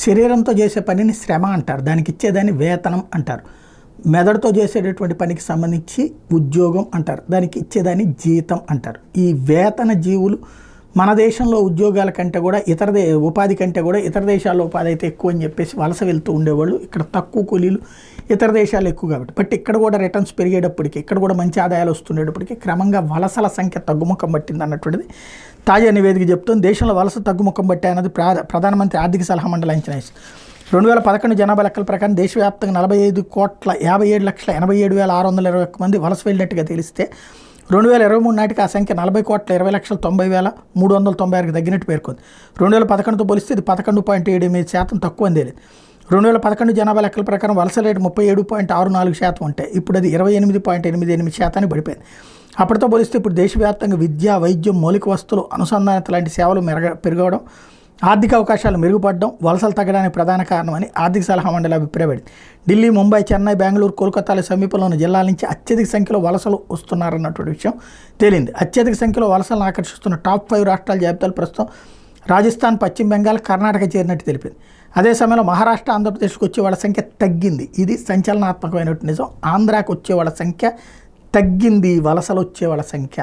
శరీరంతో చేసే పనిని శ్రమ అంటారు, దానికి ఇచ్చేదాన్ని వేతనం అంటారు. మెదడుతో చేసేటటువంటి పనికి సంబంధించి ఉద్యోగం అంటారు, దానికి ఇచ్చేదాన్ని జీతం అంటారు. ఈ వేతన జీవులు మన దేశంలో ఉద్యోగాల కంటే కూడా ఉపాధి కంటే కూడా ఇతర దేశాల్లో ఉపాధి అయితే ఎక్కువ అని చెప్పేసి వలస వెళ్తూ ఉండేవాళ్ళు. ఇక్కడ తక్కువ కూలీలు, ఇతర దేశాలు ఎక్కువ కాబట్టి. బట్ ఇక్కడ కూడా రిటర్న్స్ పెరిగేటప్పటికి, ఇక్కడ కూడా మంచి ఆదాయాలు వస్తుండేటప్పటికి క్రమంగా వలసల సంఖ్య తగ్గుముఖం పట్టింది అన్నటువంటిది తాజా నివేదిక చెప్తుంది. దేశంలో వలస తగ్గుముఖం పట్టే అన్నది ప్రధానమంత్రి ఆర్థిక సలహా మండలి అంచనా వేసింది. 2011 జనాభా లెక్కల ప్రకారం దేశవ్యాప్తంగా 45,57,87,621 మంది వలస వెళ్ళినట్టుగా తెలిస్తే 2023 నాటికి ఆ సంఖ్య 40,20,90,396కి తగ్గినట్టు పేర్కొంది. 2011తో పోలిస్తే ఇది 11.78% తక్కువ అని తేలింది. 2011 జనాభా లెక్కల ప్రకారం వలస రేటు 37.64% ఉంటే ఇప్పుడు అది 28.88% పడిపోయింది. అప్పటితో పోలిస్తే ఇప్పుడు దేశవ్యాప్తంగా విద్య, వైద్యం, మౌలిక వస్తువులు, అనుసంధానత లాంటి సేవలు పెరగడం, ఆర్థిక అవకాశాలు మెరుగుపడడం వలసలు తగ్గడానికి ప్రధాన కారణమని ఆర్థిక సలహా మండలి అభిప్రాయపడింది. ఢిల్లీ, ముంబై, చెన్నై, బెంగళూరు, కోల్కతాల సమీపంలో ఉన్న జిల్లాల నుంచి అత్యధిక సంఖ్యలో వలసలు వస్తున్నారన్నటువంటి విషయం తేలింది. అత్యధిక సంఖ్యలో వలసలను ఆకర్షిస్తున్న టాప్ 5 రాష్ట్రాల జాబితాలు ప్రస్తుతం రాజస్థాన్, పశ్చిమ బెంగాల్, కర్ణాటక చేరినట్టు తెలిపింది. అదే సమయంలో మహారాష్ట్ర, ఆంధ్రప్రదేశ్కి వచ్చే వాళ్ళ సంఖ్య తగ్గింది. ఇది సంచలనాత్మకమైనటువంటి నిజం. ఆంధ్రాకి వచ్చే వాళ్ళ సంఖ్య తగ్గింది, వలసలు వచ్చే వాళ్ళ సంఖ్య